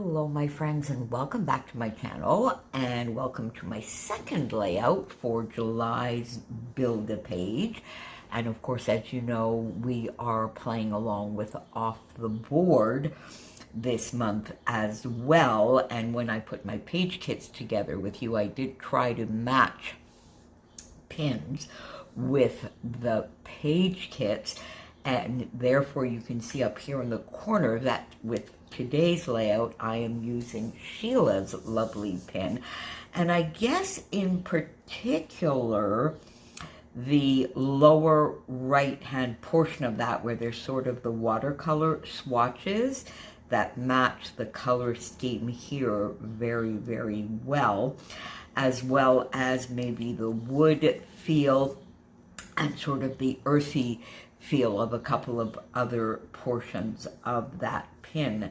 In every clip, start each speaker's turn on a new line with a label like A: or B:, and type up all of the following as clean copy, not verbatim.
A: Hello my friends, and welcome back to my channel, and welcome to my second layout for July's Build a Page. And of course, as you know, we are playing along with Off the Board this month as well. And when I put my page kits together with you, I did try to match pins with the page kits, and therefore you can see up here in the corner that with today's layout I am using Sheila's lovely pin, and I guess in particular the lower right hand portion of that, where there's sort of the watercolor swatches that match the color scheme here very well as maybe the wood feel and sort of the earthy feel of a couple of other portions of that pin.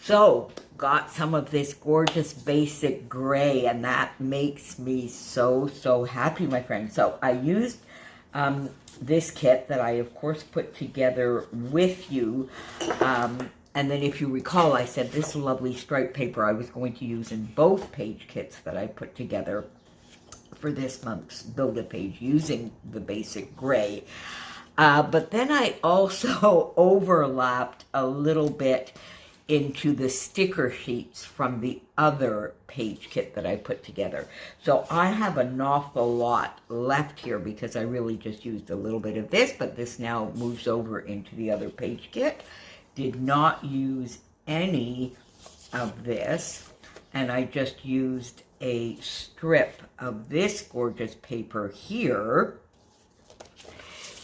A: So got some of this gorgeous basic gray, and that makes me so happy, my friend. So I used this kit that I of course put together with you, and then if you recall, I said this lovely stripe paper I was going to use in both page kits that I put together for this month's Build a Page using the basic gray. But then I also overlapped a little bit into the sticker sheets from the other page kit that I put together. So I have an awful lot left here because I really just used a little bit of this, but this now moves over into the other page kit. Did not use any of this, and I just used a strip of this gorgeous paper here.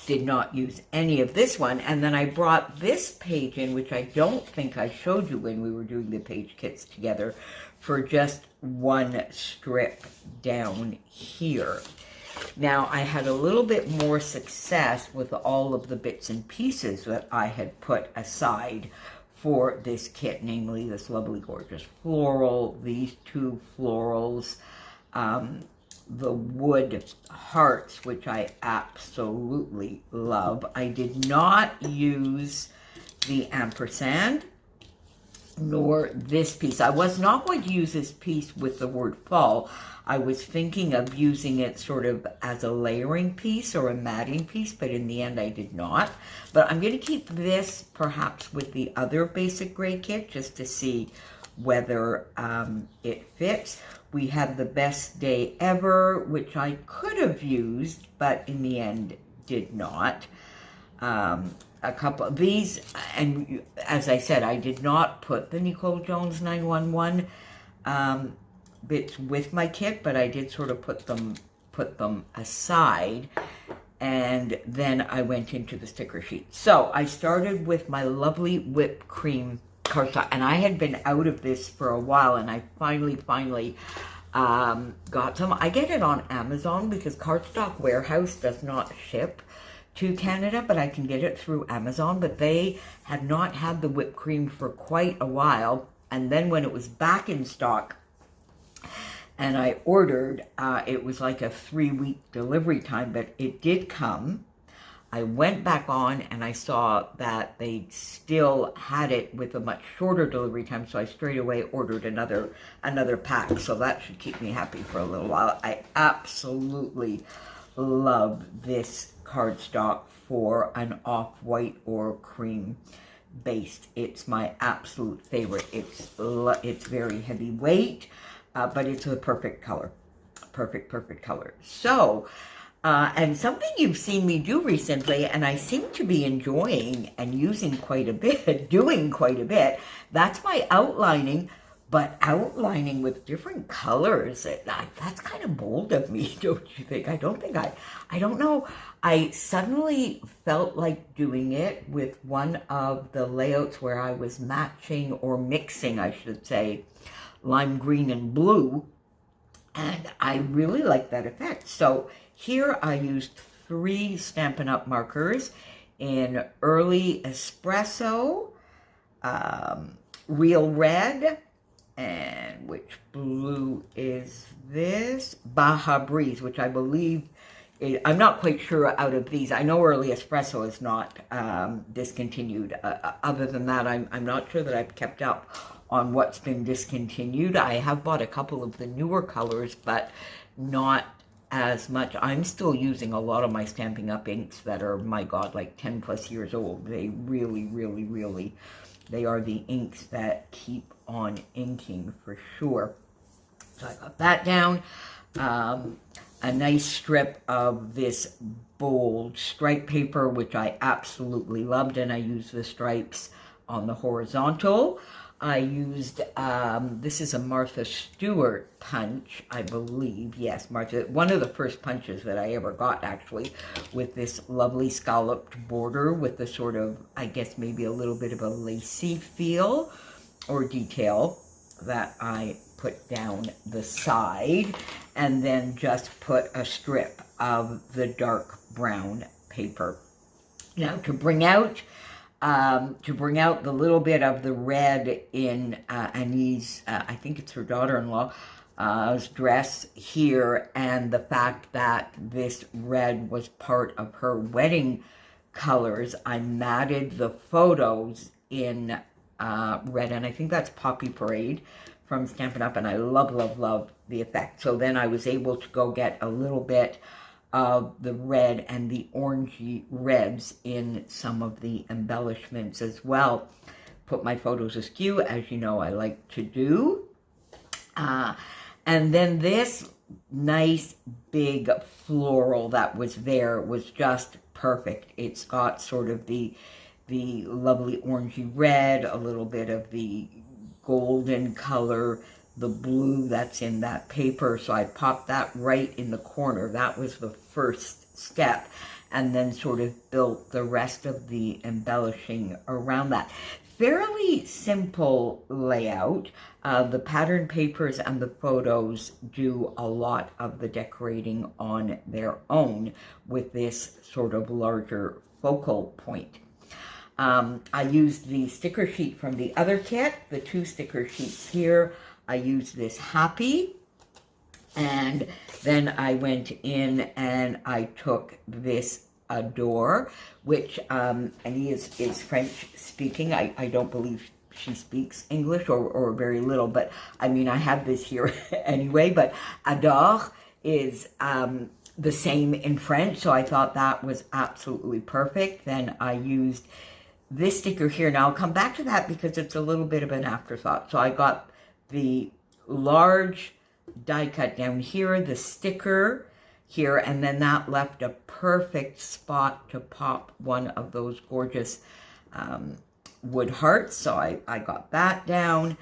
A: Did not use any of this one, and then I brought this page in, which I don't think I showed you when we were doing the page kits together, for just one strip down here. Now, I had a little bit more success with all of the bits and pieces that I had put aside for this kit, namely this lovely gorgeous floral, these two florals, the wood hearts, which I absolutely love. I did not use the ampersand, nor this piece. I was not going to use this piece with the word fall. I was thinking of using it sort of as a layering piece or a matting piece, but in the end I did not. But I'm going to keep this perhaps with the other basic gray kit just to see whether it fits. We have the Best Day Ever, which I could have used, but in the end did not. A couple of these, and as I said, I did not put the NicoleJones911 bits with my kit, but I did sort of put them aside, and then I went into the sticker sheet. So I started with my lovely whipped cream cardstock, and I had been out of this for a while, and I finally got some. I get it on Amazon because Cardstock Warehouse does not ship to Canada, but I can get it through Amazon. But they had not had the whipped cream for quite a while, and then when it was back in stock and I ordered, it was like a 3-week delivery time, but it did come. I went back on and I saw that they still had it with a much shorter delivery time, so I straight away ordered another pack. So that should keep me happy for a little while. I absolutely love this cardstock for an off-white or cream based. It's my absolute favorite. It's very heavyweight, but it's a perfect color. Perfect color. So and something you've seen me do recently, and I seem to be enjoying and using quite a bit, doing quite a bit, that's my outlining, but outlining with different colors. That's kind of bold of me, don't you think? I don't know. I suddenly felt like doing it with one of the layouts where I was matching or mixing, I should say, lime green and blue, and I really like that effect. So here I used 3 Stampin' Up! Markers in Early Espresso, Real Red, and which blue is this? Baja Breeze, which I believe, I'm not quite sure out of these. I know Early Espresso is not discontinued. Other than that, I'm not sure that I've kept up on what's been discontinued. I have bought a couple of the newer colors, but not as much. I'm still using a lot of my Stampin' Up! Inks that are, my God, like 10 plus years old. They really, really, really, they are the inks that keep on inking for sure. So I got that down. A nice strip of this bold stripe paper, which I absolutely loved, and I used the stripes on the horizontal. I used, this is a Martha Stewart punch, I believe. Yes, Martha, one of the first punches that I ever got, actually, with this lovely scalloped border with the sort of, I guess, maybe a little bit of a lacy feel or detail that I put down the side, and then just put a strip of the dark brown paper. Now, to bring out the little bit of the red in Annie's, I think it's her daughter-in-law's dress here, and the fact that this red was part of her wedding colors, I matted the photos in red, and I think that's Poppy Parade from Stampin' Up! And I love, love, love the effect. So then I was able to go get a little bit of the red and the orangey reds in some of the embellishments as well. Put my photos askew, as you know I like to do. And then this nice big floral that was there was just perfect. It's got sort of the lovely orangey red, a little bit of the golden color, the blue that's in that paper. So I popped that right in the corner. That was the first step, and then sort of built the rest of the embellishing around that. Fairly simple layout. The pattern papers and the photos do a lot of the decorating on their own with this sort of larger focal point. I used the sticker sheet from the other kit, the 2 sticker sheets here. I used this Happy, and then I went in and I took this Adore, which Annie is French speaking. I don't believe she speaks English or very little, but I mean, I have this here anyway, but Adore is the same in French, so I thought that was absolutely perfect. Then I used this sticker here. Now I'll come back to that because it's a little bit of an afterthought. So I got the large die cut down here, the sticker here, and then that left a perfect spot to pop one of those gorgeous wood hearts. So I got that down.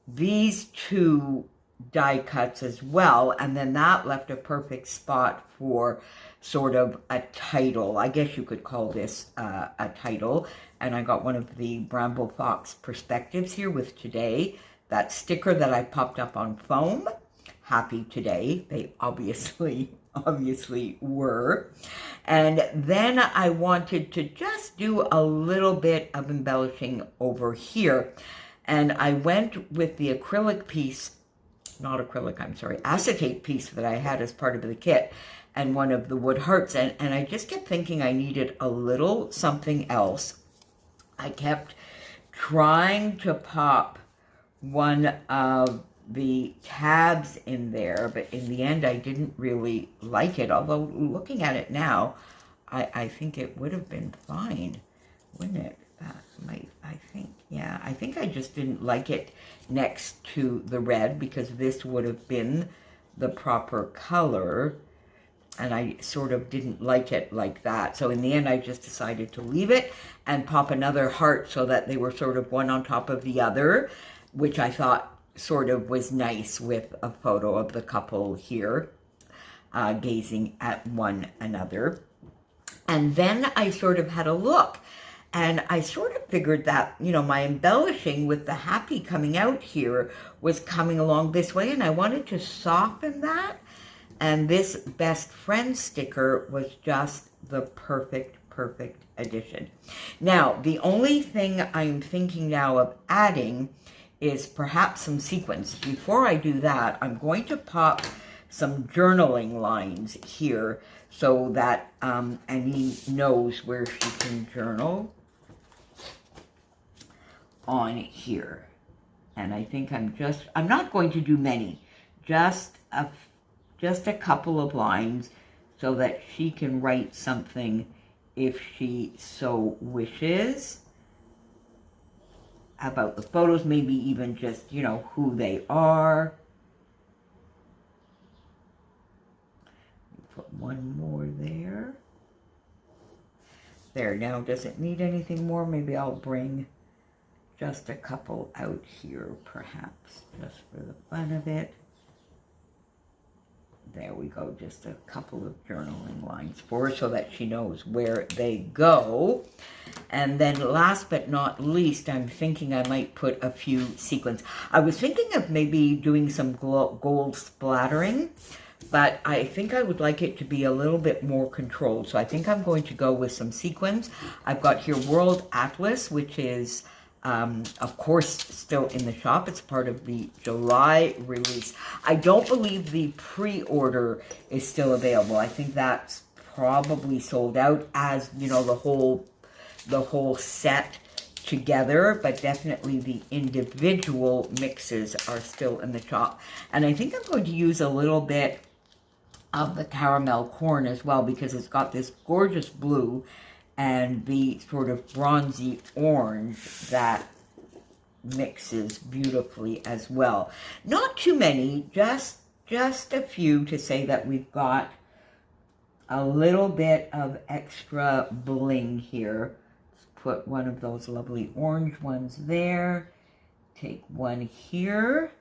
A: These 2 die cuts as well, and then that left a perfect spot for sort of a title. I guess you could call this a title. And I got one of the Bramble Fox perspectives here with Today. That sticker that I popped up on foam, Happy Today. They obviously were. And then I wanted to just do a little bit of embellishing over here. And I went with the acrylic piece, not acrylic, I'm sorry, acetate piece that I had as part of the kit, and one of the wood hearts. And I just kept thinking I needed a little something else. I kept trying to pop one of the tabs in there, but in the end I didn't really like it. Although looking at it now, I think it would have been fine, wouldn't it? I think I just didn't like it next to the red, because this would have been the proper color. And I sort of didn't like it like that. So in the end, I just decided to leave it and pop another heart so that they were sort of one on top of the other, which I thought sort of was nice with a photo of the couple here gazing at one another. And then I sort of had a look, and I sort of figured that, you know, my embellishing with the Happy coming out here was coming along this way, and I wanted to soften that. And this best friend sticker was just the perfect addition. Now, the only thing I'm thinking now of adding is perhaps some sequins. Before I do that, I'm going to pop some journaling lines here so that Annie knows where she can journal on here. And I think I'm not going to do many, just a couple of lines so that she can write something if she so wishes about the photos, maybe even just, you know, who they are. Put one more there. There, now does it need anything more? Maybe I'll bring just a couple out here, perhaps, just for the fun of it. There we go, just a couple of journaling lines for her so that she knows where they go. And then last but not least, I'm thinking I might put a few sequins. I was thinking of maybe doing some gold splattering, but I think I would like it to be a little bit more controlled. So I think I'm going to go with some sequins. I've got here World Atlas, which is, of course, still in the shop. It's part of the July release. I don't believe the pre-order is still available. I think that's probably sold out, as, you know, the whole set together, but definitely the individual mixes are still in the shop. And I think I'm going to use a little bit of the caramel corn as well, because it's got this gorgeous blue and the sort of bronzy orange that mixes beautifully as well. Not too many, just a few to say that we've got a little bit of extra bling here. Let's put one of those lovely orange ones there. Take one here.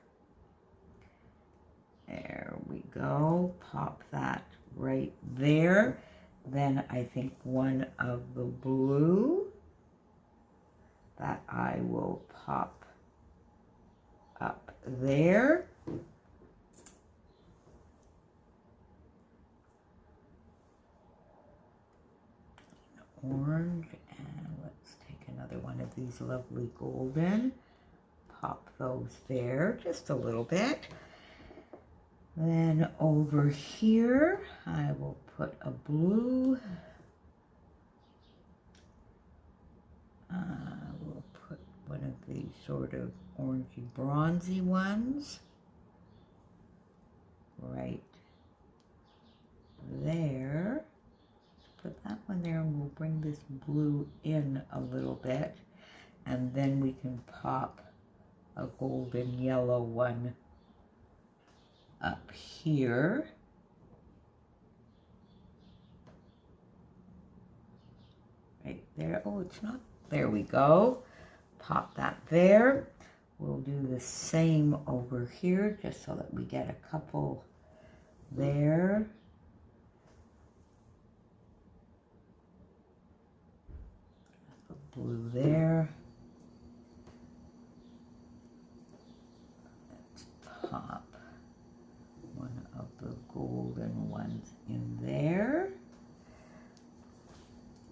A: There we go. Pop that right there. Then I think one of the blue that I will pop up there. Orange, and let's take another one of these lovely golden. Pop those there just a little bit. Then over here, I will put a blue. We'll put one of these sort of orangey bronzy ones right there. Put that one there, and we'll bring this blue in a little bit, and then we can pop a golden yellow one up here. Right there. Oh, it's not. There we go. Pop that there. We'll do the same over here, just so that we get a couple there. Blue there. Let's pop one of the golden ones in there.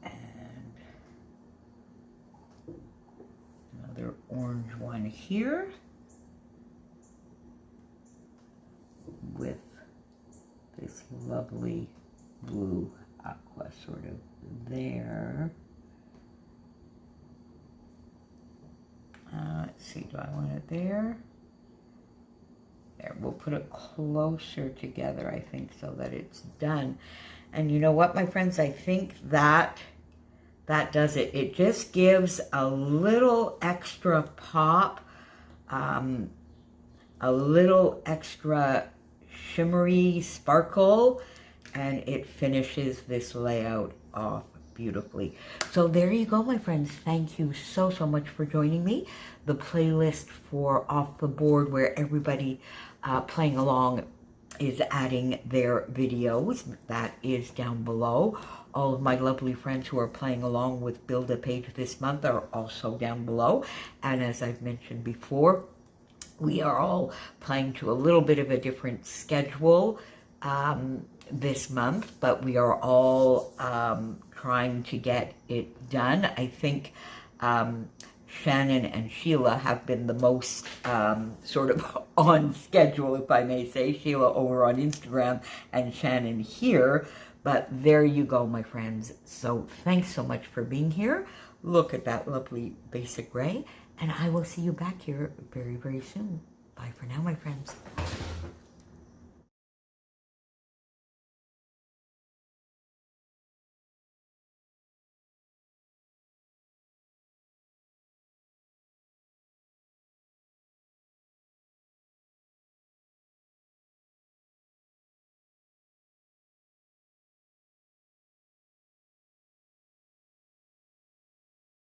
A: And another orange one here with this lovely blue aqua sort of there. Let's see, do I want it there? There, we'll put it closer together, I think, so that it's done. And you know what, my friends? I think that does it. It just gives a little extra pop, a little extra shimmery sparkle, and it finishes this layout off beautifully. So there you go, my friends. Thank you so much for joining me. The playlist for Off the Board, where everybody playing along is adding their videos, that is down below. All of my lovely friends who are playing along with Build a Page this month are also down below. And as I've mentioned before, we are all playing to a little bit of a different schedule this month, but we are all trying to get it done. I think Shannon and Sheila have been the most sort of on schedule, if I may say. Sheila over on Instagram and Shannon here. But there you go, my friends. So thanks so much for being here. Look at that lovely basic gray. And I will see you back here very, very soon. Bye for now, my friends.